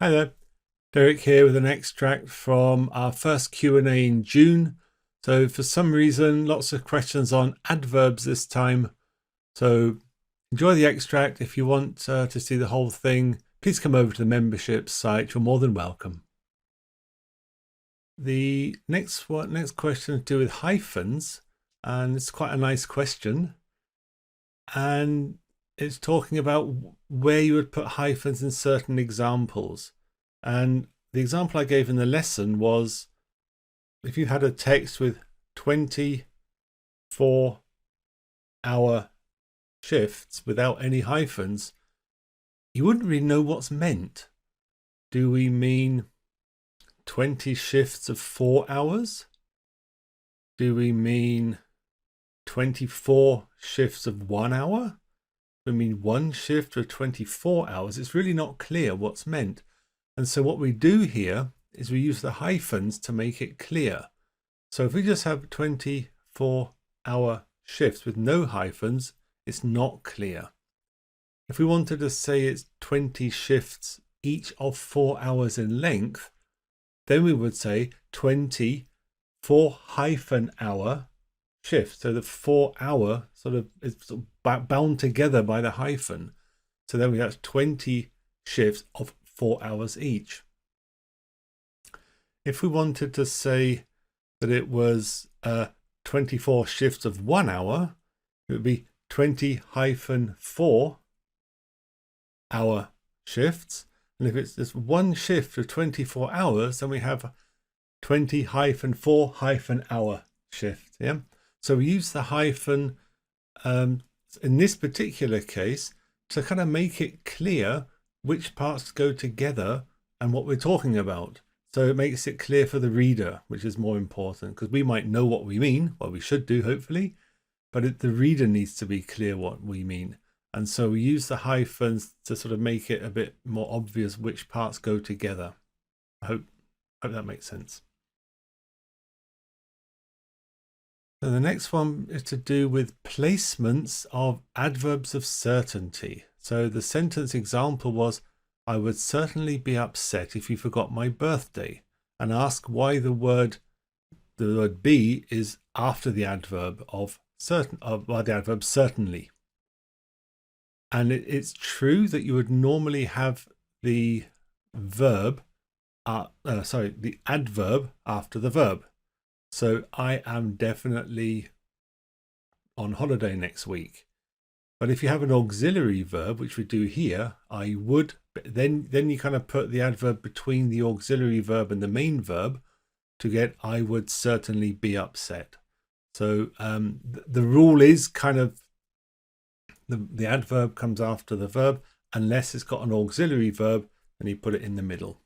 Hi there, Derek here with an extract from our first Q&A in June. So for some reason, lots of questions on adverbs this time. So enjoy the extract. If you want to see the whole thing, please come over to the membership site. You're more than welcome. The next question is to do with hyphens, and it's quite a nice question. And it's talking about where you would put hyphens in certain examples. And the example I gave in the lesson was if you had a text with 24-hour shifts without any hyphens, you wouldn't really know what's meant. Do we mean 20 shifts of 4 hours? Do we mean 24 shifts of 1 hour? I mean, one shift of 24 hours. It's really not clear what's meant. And so what we do here is we use the hyphens to make it clear. So if we just have 24-hour shifts with no hyphens, it's not clear. If we wanted to say it's 20 shifts each of 4 hours in length, then we would say 20 4-hour shift. So the 4 hour is bound together by the hyphen. So then we have 20 shifts of 4 hours each. If we wanted to say that it was 24 shifts of 1 hour, it would be 20-4-hour shifts. And if it's just one shift of 24 hours, then we have 20-4-hour shift. Yeah. So we use the hyphen in this particular case to kind of make it clear which parts go together and what we're talking about. So it makes it clear for the reader, which is more important, because we might know what we mean, well, we should do, hopefully, but the reader needs to be clear what we mean. And so we use the hyphens to sort of make it a bit more obvious which parts go together. I hope that makes sense. So the next one is to do with placements of adverbs of certainty. So the sentence example was, I would certainly be upset if you forgot my birthday, and ask why the word be is after the adverb of certain, the adverb certainly. And it's true that you would normally have the the adverb after the verb. So I am definitely on holiday next week. But if you have an auxiliary verb, which we do here, I would, then you kind of put the adverb between the auxiliary verb and the main verb to get I would certainly be upset. So the rule is kind of the adverb comes after the verb unless it's got an auxiliary verb, and you put it in the middle.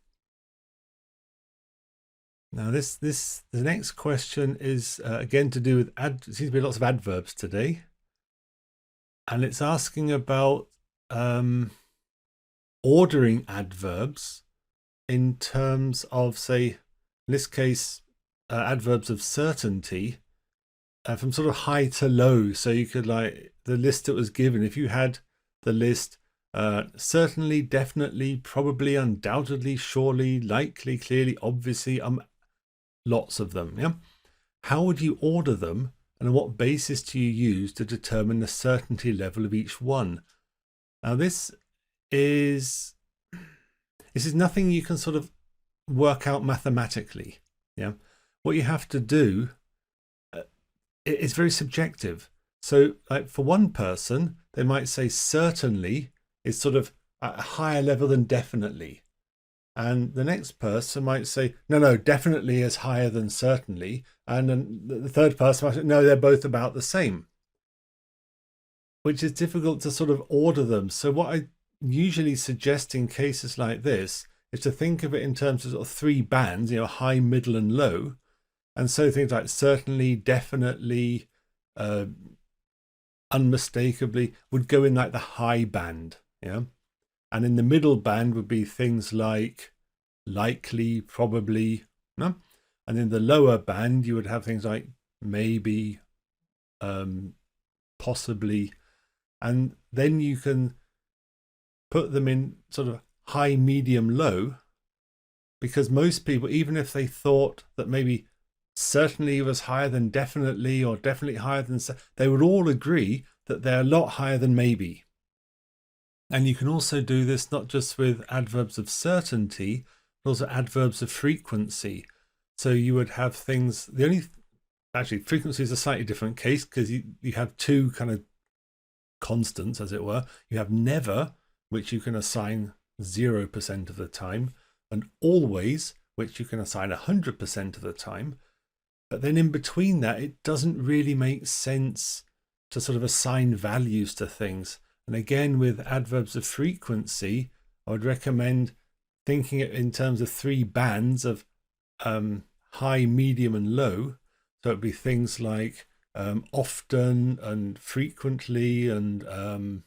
Now the next question is again to do with there seems to be lots of adverbs today. And it's asking about ordering adverbs in terms of, say, in this case, adverbs of certainty from sort of high to low. So you could, like the list that was given, if you had the list certainly, definitely, probably, undoubtedly, surely, likely, clearly, obviously, lots of them. Yeah. How would you order them? And on what basis do you use to determine the certainty level of each one? Now, this is nothing you can sort of work out mathematically. Yeah, what you have to do is very subjective. So, like for one person, they might say certainly is sort of at a higher level than definitely. And the next person might say, no, definitely is higher than certainly. And then the third person might say, no, they're both about the same, which is difficult to sort of order them. So what I usually suggest in cases like this is to think of it in terms of, sort of 3 bands, high, middle, and low. And so things like certainly, definitely, unmistakably would go in like the high band. Yeah. And in the middle band would be things like likely, probably, no? And in the lower band, you would have things like maybe, possibly, and then you can put them in sort of high, medium, low, because most people, even if they thought that maybe certainly was higher than definitely or definitely higher than, they would all agree that they're a lot higher than maybe. And you can also do this not just with adverbs of certainty, but also adverbs of frequency. So you would have things, actually frequency is a slightly different case because you have two kind of constants, as it were. You have never, which you can assign 0% of the time, and always, which you can assign 100% of the time. But then in between that, it doesn't really make sense to sort of assign values to things. And again, with adverbs of frequency, I would recommend thinking it in terms of 3 bands of high, medium, and low. So it'd be things like often and frequently and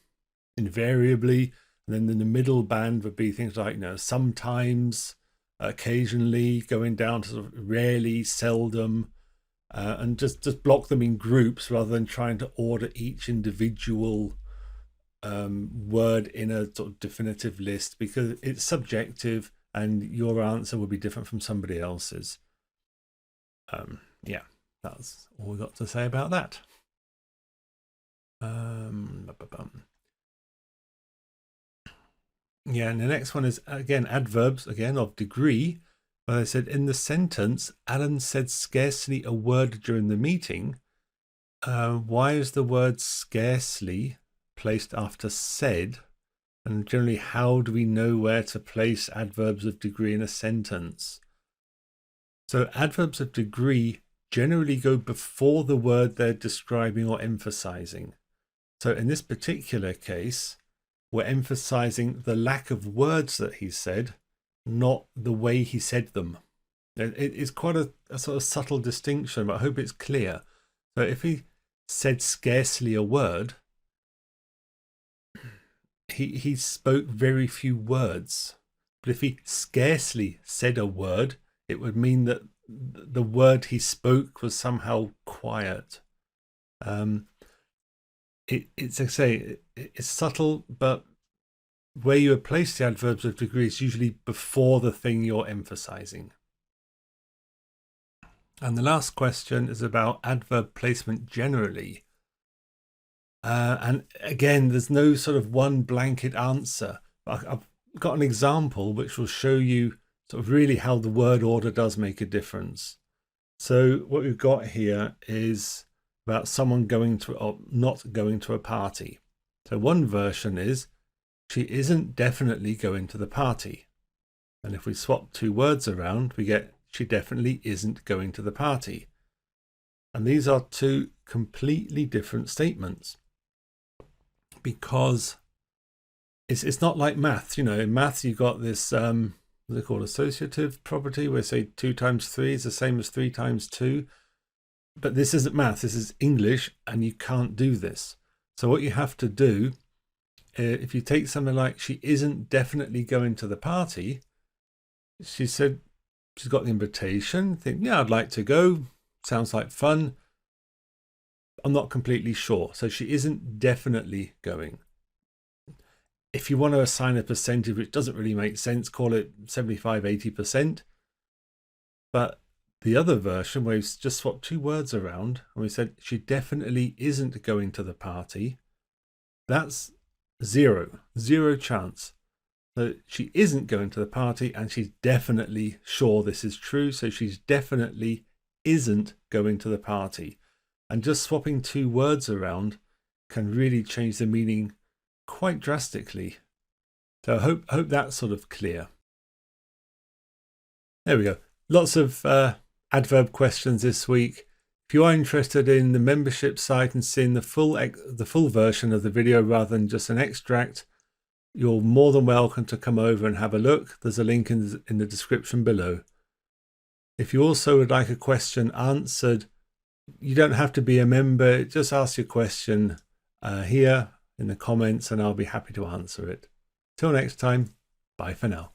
invariably. And then in the middle band would be things like, sometimes, occasionally, going down to sort of rarely, seldom, and just block them in groups rather than trying to order each individual word in a sort of definitive list, because it's subjective and your answer will be different from somebody else's. Yeah, that's all we got to say about that. Yeah, and the next one is, again, adverbs, again, of degree. Where they said, in the sentence, Alan said scarcely a word during the meeting. Why is the word scarcely placed after said? And generally, how do we know where to place adverbs of degree in a sentence? So adverbs of degree generally go before the word they're describing or emphasizing. So in this particular case, we're emphasizing the lack of words that he said, not the way he said them. It's quite a sort of subtle distinction, but I hope it's clear. So if he said scarcely a word, he spoke very few words. But if he scarcely said a word, it would mean that the word he spoke was somehow quiet. It's, I say, it's subtle, but where you place the adverbs of degree is usually before the thing you're emphasizing. And the last question is about adverb placement generally. And again, there's no sort of one blanket answer. I've got an example which will show you sort of really how the word order does make a difference. So what we've got here is about someone going to or not going to a party. So one version is, she isn't definitely going to the party. And if we swap 2 words around, we get, she definitely isn't going to the party. And these are 2 completely different statements, because it's not like maths. In maths you've got this what's it called, associative property, where say 2 times 3 is the same as 3 times 2. But this isn't math, this is English, and you can't do this. So what you have to do, if you take something like, she isn't definitely going to the party, she said she's got the invitation, think, yeah, I'd like to go, sounds like fun, I'm not completely sure. So she isn't definitely going. If you want to assign a percentage which doesn't really make sense, call it 75, 80%. But the other version, where we've just swapped 2 words around and we said she definitely isn't going to the party, that's zero chance. So she isn't going to the party and she's definitely sure this is true. So she's definitely isn't going to the party. And just swapping 2 words around can really change the meaning quite drastically. So I hope that's sort of clear. There we go. Lots of adverb questions this week. If you are interested in the membership site and seeing the full version of the video rather than just an extract, you're more than welcome to come over and have a look. There's a link in the description below. If you also would like a question answered, you don't have to be a member. Just ask your question here in the comments and I'll be happy to answer it. Till next time, bye for now.